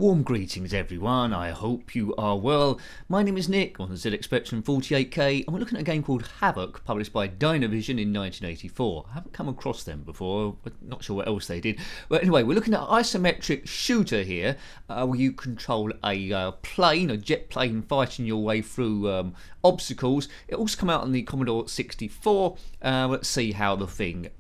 Warm greetings everyone, I hope you are well. My name is Nick on the ZX Spectrum 48K and we're looking at a game called Havoc, published by Dynavision in 1984. I haven't come across them before, but not sure what else they did. But anyway, we're looking at an isometric shooter here, where you control a plane, a jet plane fighting your way through obstacles. It also come out on the Commodore 64. Let's see how the thing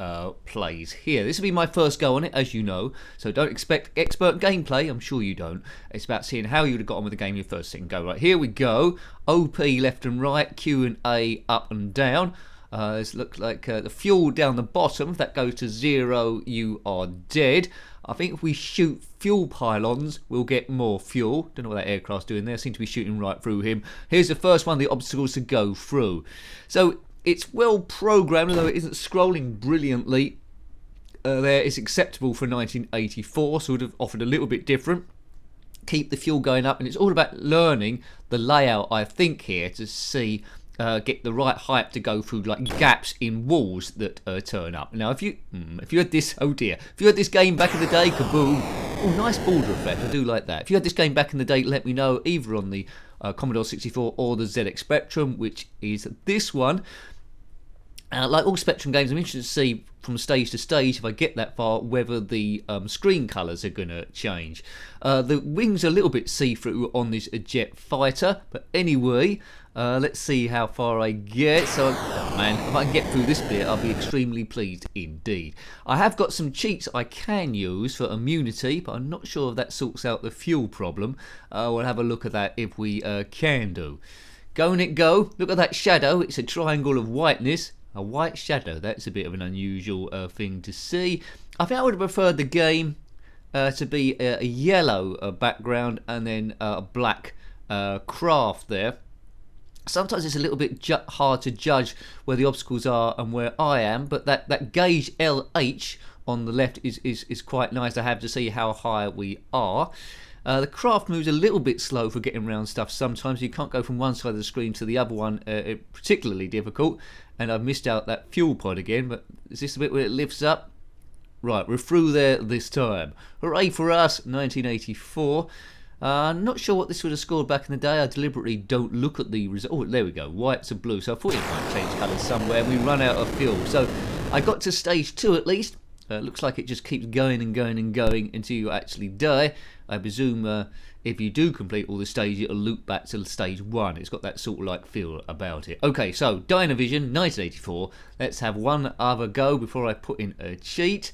plays here. This will be my first go on it, as you know, so don't expect expert gameplay, I'm sure you don't. It's about seeing how you would have got on with the game your first second go. Right, here we go. OP left and right, Q and A up and down. This looks like the fuel down the bottom. If that goes to 0, you are dead. I think if we shoot fuel pylons, we'll get more fuel. Don't know what that aircraft's doing there. Seem to be shooting right through him. Here's the first one of the obstacles to go through. So it's well programmed, although it isn't scrolling brilliantly. There is acceptable for 1984, sort of offered a little bit different. Keep the fuel going up, and it's all about learning the layout, I think, here to see get the right height to go through like gaps in walls that turn up. Now if you had this, oh dear, if you had this game back in the day, kaboom. Oh, nice border effect, I do like that. If you had this game back in the day, let me know, either on the Commodore 64 or the ZX Spectrum, which is this one. Like all Spectrum games, I'm interested to see from stage to stage, if I get that far, whether the screen colours are going to change. The wings are a little bit see-through on this jet fighter, but anyway, let's see how far I get. So, oh man, if I can get through this bit, I'll be extremely pleased indeed. I have got some cheats I can use for immunity, but I'm not sure if that sorts out the fuel problem. We'll have a look at that if we can do. Go and it go. Look at that shadow. It's a triangle of whiteness. A white shadow, that's a bit of an unusual thing to see. I think I would have preferred the game to be a yellow background and then a black craft there. Sometimes it's a little bit hard to judge where the obstacles are and where I am, but that gauge LH on the left is quite nice to have to see how high we are. The craft moves a little bit slow for getting around stuff sometimes. You can't go from one side of the screen to the other one, particularly difficult. And I've missed out that fuel pod again, but is this the bit where it lifts up? Right, we're through there this time. Hooray for us, 1984. Not sure what this would have scored back in the day. I deliberately don't look at the result. Oh, there we go, white to blue. So I thought it might change colours somewhere. We run out of fuel. So I got to stage 2 at least. Looks like it just keeps going and going and going until you actually die. I presume if you do complete all the stages, it'll loop back to stage 1. It's got that sort of like feel about it. Okay, so Dynavision, 1984. Let's have one other go before I put in a cheat.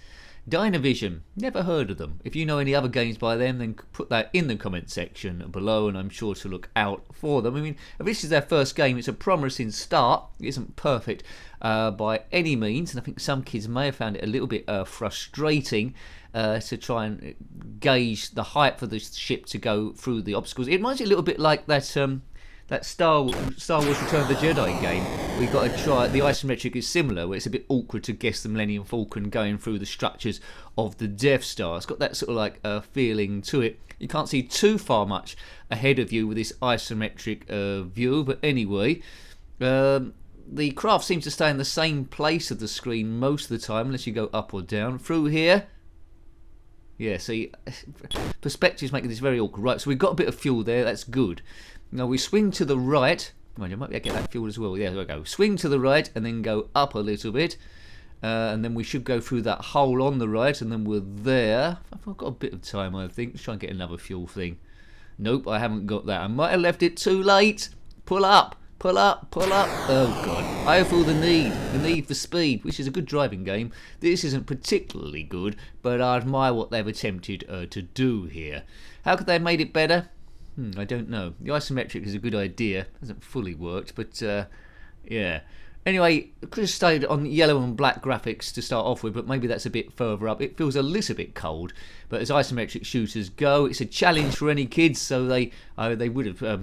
Dynavision, never heard of them. If you know any other games by them, then put that in the comment section below, and I'm sure to look out for them. I mean, if this is their first game, it's a promising start. It isn't perfect by any means, and I think some kids may have found it a little bit frustrating to try and gauge the height for the ship to go through the obstacles. It reminds me a little bit like that Star Wars Return of the Jedi game. We got to try, the isometric is similar, where it's a bit awkward to guess the Millennium Falcon going through the structures of the Death Star. It's got that sort of like feeling to it. You can't see too far much ahead of you with this isometric view, but anyway, the craft seems to stay in the same place of the screen most of the time, unless you go up or down. Through here, yeah, see, perspective's making this very awkward. Right, so we've got a bit of fuel there, that's good. Now we swing to the right. Mind you, I might be able to get that fuel as well. Yeah, there we go. Swing to the right and then go up a little bit. And then we should go through that hole on the right, and then we're there. I've got a bit of time, I think. Let's try and get another fuel thing. Nope, I haven't got that. I might have left it too late. Pull up, pull up, pull up. Oh, God. I feel the need for speed, which is a good driving game. This isn't particularly good, but I admire what they've attempted to do here. How could they have made it better? I don't know. The isometric is a good idea. Hasn't fully worked, but yeah. Anyway, I could have stayed on yellow and black graphics to start off with, but maybe that's a bit further up. It feels a little bit cold, but as isometric shooters go, it's a challenge for any kids, so they would have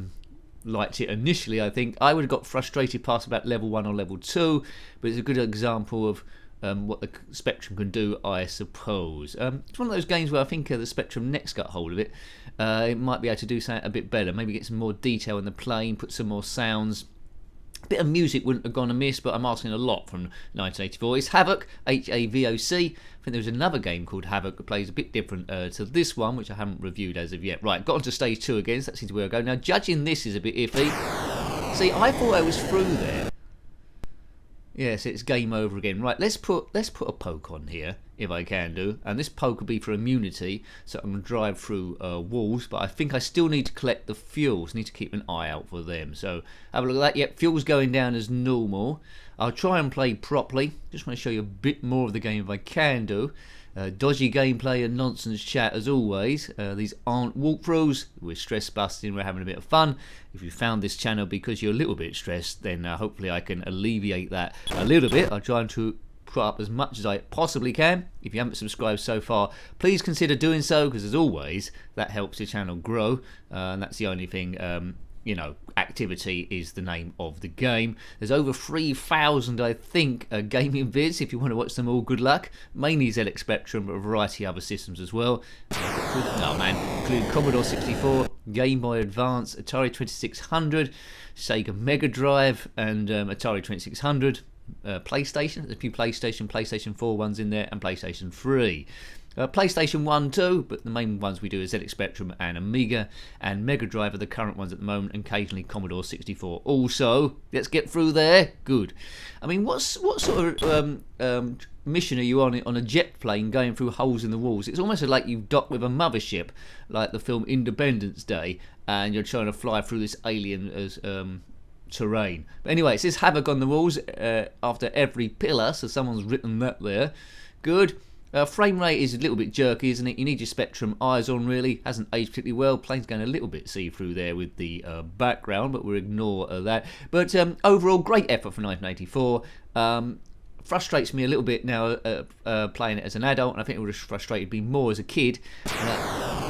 liked it initially, I think. I would have got frustrated past about level 1 or level 2, but it's a good example of what the Spectrum can do, I suppose. It's one of those games where I think the Spectrum next got hold of it. It might be able to do something a bit better. Maybe get some more detail in the plane, put some more sounds. bit of music wouldn't have gone amiss, but I'm asking a lot from 1984. It's Havoc, Havoc. I think there was another game called Havoc that plays a bit different to this one, which I haven't reviewed as of yet. Right, got onto stage 2 again, so that seems to be where I go. Now, judging this is a bit iffy. See, I thought I was through there. Yes, it's game over again. Right, let's put a poke on here, if I can do. And this poke will be for immunity, so I'm going to drive through walls. But I think I still need to collect the fuels. Need to keep an eye out for them. So have a look at that. Yep, fuel's going down as normal. I'll try and play properly. Just want to show you a bit more of the game if I can do. Dodgy gameplay and nonsense chat as always. These aren't walkthroughs. We're stress busting, we're having a bit of fun. If you found this channel because you're a little bit stressed, then hopefully I can alleviate that a little bit. I'll try to put up as much as I possibly can. If you haven't subscribed so far, please consider doing so, because as always that helps the channel grow, and that's the only thing. You know, activity is the name of the game. There's over 3,000, I think, gaming vids. If you want to watch them all, good luck. Mainly ZX Spectrum, but a variety of other systems as well. No, man. Including Commodore 64, Game Boy Advance, Atari 2600, Sega Mega Drive, and Atari 2600. PlayStation. There's a few PlayStation 4 ones in there, and PlayStation 3. PlayStation 1 too, but the main ones we do is ZX Spectrum and Amiga, and Mega Drive are the current ones at the moment, and occasionally Commodore 64 also. Let's get through there. Good. I mean, what sort of mission are you on a jet plane going through holes in the walls? It's almost like you've docked with a mothership, like the film Independence Day, and you're trying to fly through this alien as terrain. But anyway, it says Havoc on the walls after every pillar, so someone's written that there. Good. Frame rate is a little bit jerky, isn't it? You need your Spectrum eyes on, really. Hasn't aged particularly well. Plane's going a little bit see-through there with the background, but we'll ignore that. But overall, great effort for 1984. Frustrates me a little bit now playing it as an adult, and I think it would have frustrated me more as a kid.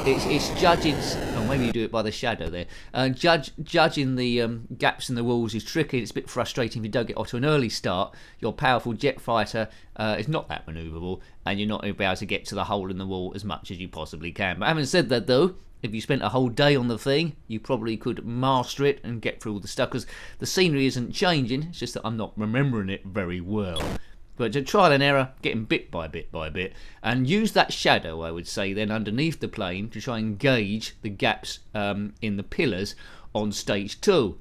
It's judging, or maybe you do it by the shadow there. Judging the gaps in the walls is tricky. It's a bit frustrating if you don't get off to an early start. Your powerful jet fighter is not that manoeuvrable, and you're not able to get to the hole in the wall as much as you possibly can. But having said that, though, if you spent a whole day on the thing, you probably could master it and get through all the stuff, because the scenery isn't changing. It's just that I'm not remembering it very well. But to trial and error, getting bit by bit by bit, and use that shadow, I would say, then underneath the plane to try and gauge the gaps in the pillars on stage 2.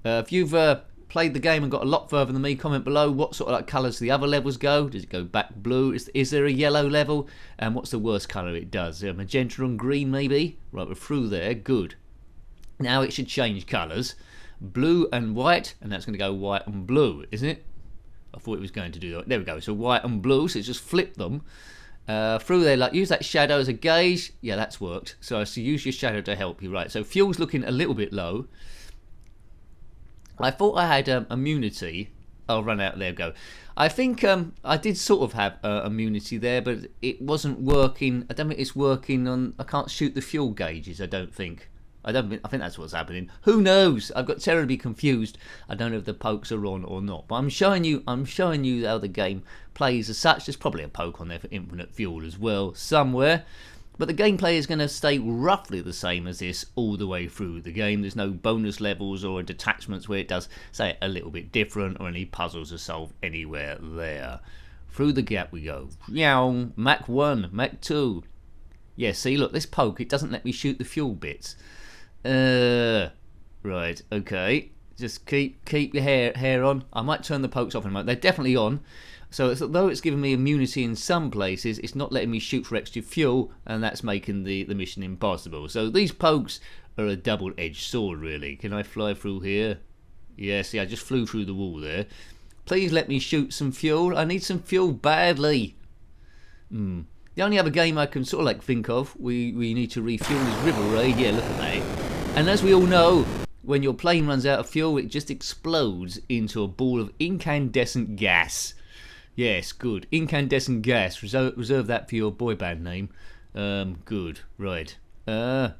If you've played the game and got a lot further than me, comment below what sort of like colours the other levels go. Does it go back blue? Is there a yellow level? And what's the worst colour it does? Magenta and green maybe? Right, we're through there. Good. Now it should change colours. Blue and white, and that's going to go white and blue, isn't it? I thought it was going to do that. There we go. So white and blue. So just flip them through there. Like use that shadow as a gauge. Yeah, that's worked. So use your shadow to help you. Right. So fuel's looking a little bit low. I thought I had immunity. I'll run out. There we go. I think I did sort of have immunity there, but it wasn't working. I don't think it's working on. I can't shoot the fuel gauges. I don't think. I think that's what's happening. Who knows? I've got terribly confused. I don't know if the pokes are on or not. But I'm showing you how the game plays as such. There's probably a poke on there for infinite fuel as well somewhere. But the gameplay is going to stay roughly the same as this all the way through the game. There's no bonus levels or detachments where it does say a little bit different, or any puzzles are solved anywhere there. Through the gap we go. Meow. Mach 1, Mach 2. Yeah, see, look, this poke, it doesn't let me shoot the fuel bits. Right, okay. Just keep your hair on. I might turn the pokes off in a moment. They're definitely on. So although it's giving me immunity in some places, it's not letting me shoot for extra fuel, and that's making the mission impossible. So these pokes are a double-edged sword, really. Can I fly through here? Yeah, see, I just flew through the wall there. Please let me shoot some fuel. I need some fuel badly. The only other game I can sort of like think of, we need to refuel is River Raid. Yeah, look at that. And as we all know, when your plane runs out of fuel, it just explodes into a ball of incandescent gas. Yes, good. Incandescent gas. Reserve that for your boy band name. Good. Right. I'll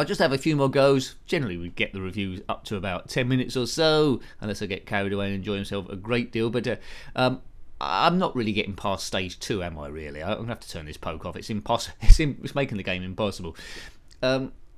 just have a few more goes. Generally, we get the reviews up to about 10 minutes or so, unless I get carried away and enjoy myself a great deal. But I'm not really getting past stage 2, am I? Really? I'm gonna have to turn this poke off. It's impossible. It's making the game impossible.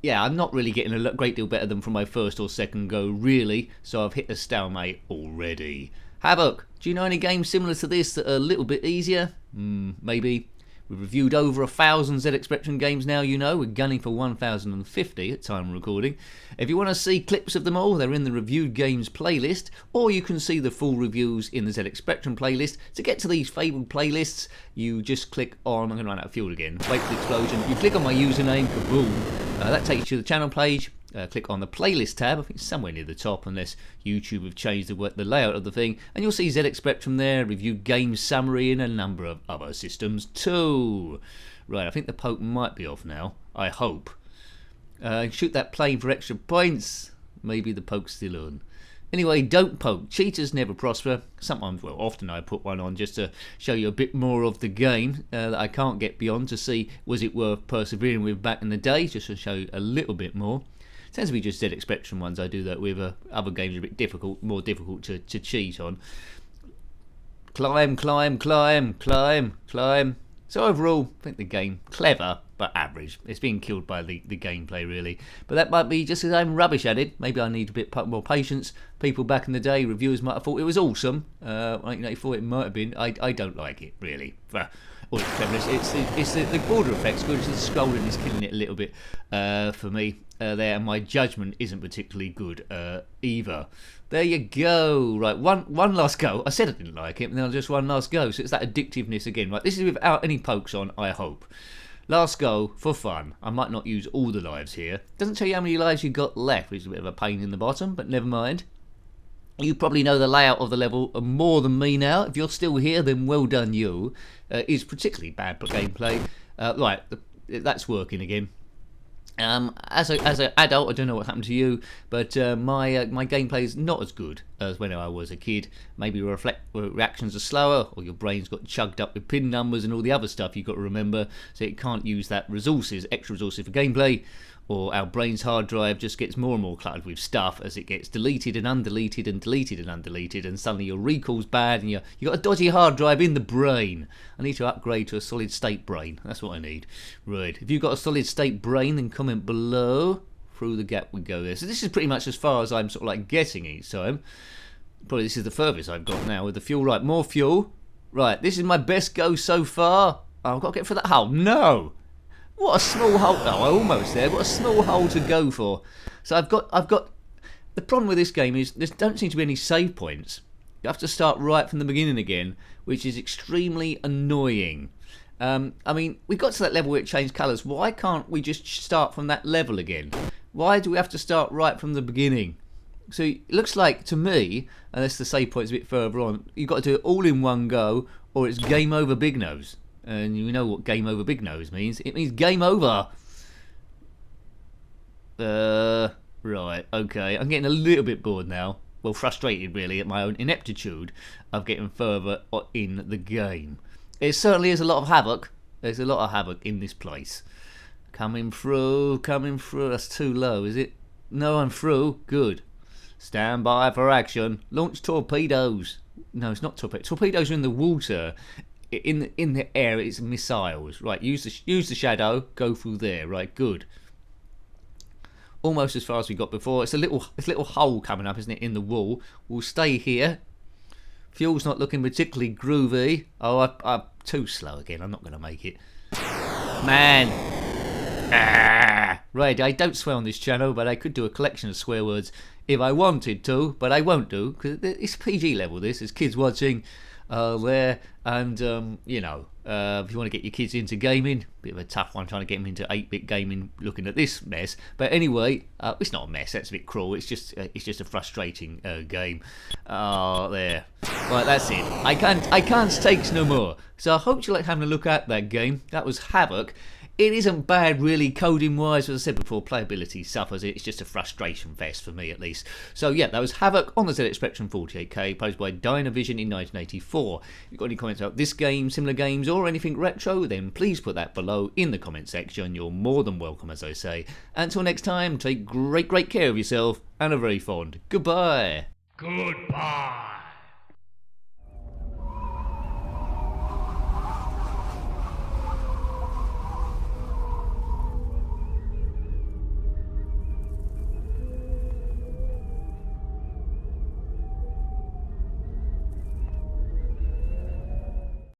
yeah, I'm not really getting a great deal better than from my first or second go, really, so I've hit a stalemate already. Havoc, do you know any games similar to this that are a little bit easier? Maybe. We've reviewed over 1,000 ZX Spectrum games now, you know. We're gunning for 1,050 at time of recording. If you want to see clips of them all, they're in the Reviewed Games playlist, or you can see the full reviews in the ZX Spectrum playlist. To get to these fabled playlists, you just click on, I'm going to run out of fuel again, wait for the explosion. You click on my username, kaboom. That takes you to the channel page. Click on the playlist tab, I think it's somewhere near the top unless YouTube have changed the layout of the thing, and you'll see ZX Spectrum there, reviewed game summary and a number of other systems too. Right, I think the poke might be off now, I hope. Shoot that plane for extra points, maybe the poke's still on. Anyway, don't poke, cheaters never prosper. Sometimes, well, often I put one on just to show you a bit more of the game that I can't get beyond, to see was it worth persevering with back in the day, just to show you a little bit more. Tends to be just ZX Spectrum ones I do that with. Other games are a bit difficult, more difficult to cheat on. Climb, climb, climb, climb, climb. So overall, I think the game, clever, but average. It's being killed by the gameplay, really. But that might be just because I'm rubbish at it. Maybe I need a bit more patience. People back in the day, reviewers might have thought it was awesome. 1984 it might have been. I don't like it, really. All its cleverness. It's the border effects, good. The scrolling is killing it a little bit for me. There, and my judgment isn't particularly good either. There you go. Right, one last go. I said I didn't like it, and then I'll just one last go. So it's that addictiveness again. Right, this is without any pokes on, I hope. Last go for fun. I might not use all the lives here. Doesn't tell you how many lives you got left, which is a bit of a pain in the bottom, but never mind. You probably know the layout of the level more than me now. If you're still here, then well done you. It's particularly bad for gameplay. Right, that's working again. As an adult, I don't know what happened to you, but my gameplay is not as good as when I was a kid. Maybe your reactions are slower, or your brain's got chugged up with pin numbers and all the other stuff you've got to remember, so it can't use that extra resources for gameplay. Or our brain's hard drive just gets more and more cluttered with stuff as it gets deleted and undeleted and deleted and undeleted, and suddenly your recall's bad and you got a dodgy hard drive in the brain. I need to upgrade to a solid state brain. That's what I need. Right, if you've got a solid state brain, then comment below. Through the gap we go there. So this is pretty much as far as I'm sort of like getting each time. Probably this is the furthest I've got now with the fuel. Right, more fuel. Right, this is my best go so far. Oh, I've got to get through that hole. No! What a small hole! Oh, I'm almost there. What a small hole to go for. So I've got. The problem with this game is there don't seem to be any save points. You have to start right from the beginning again, which is extremely annoying. I mean, we got to that level where it changed colours. Why can't we just start from that level again? Why do we have to start right from the beginning? So it looks like to me, unless the save point's a bit further on, you've got to do it all in one go, or it's game over, big nose. And you know what game over big nose means. It means game over. Right, okay. I'm getting a little bit bored now. Well, frustrated really at my own ineptitude of getting further in the game. It certainly is a lot of havoc. There's a lot of havoc in this place. Coming through, coming through. That's too low, is it? No, I'm through. Good. Stand by for action. Launch torpedoes. No, it's not torpedoes. Torpedoes are in the water. In the air, it's missiles. Right, use the shadow. Go through there. Right, good. Almost as far as we got before. It's a little hole coming up, isn't it, in the wall. We'll stay here. Fuel's not looking particularly groovy. Oh, I'm too slow again. I'm not going to make it. Man. Right, I don't swear on this channel, but I could do a collection of swear words if I wanted to, but I won't do, because it's PG level, this. There's kids watching there, and, you know, if you want to get your kids into gaming, bit of a tough one trying to get them into 8-bit gaming looking at this mess. But anyway, it's not a mess, that's a bit cruel. It's just a frustrating game. Oh, there. Right, that's it. I can't takes no more. So I hope you like having a look at that game. That was Havoc. It isn't bad really coding wise, as I said before, playability suffers. It's just a frustration fest for me at least. So yeah, that was Havoc on the ZX Spectrum 48K, posed by Dynavision in 1984. If you've got any comments about this game, similar games, or anything retro, then please put that below in the comment section. You're more than welcome, as I say. Until next time, take great care of yourself, and a very fond goodbye. Goodbye.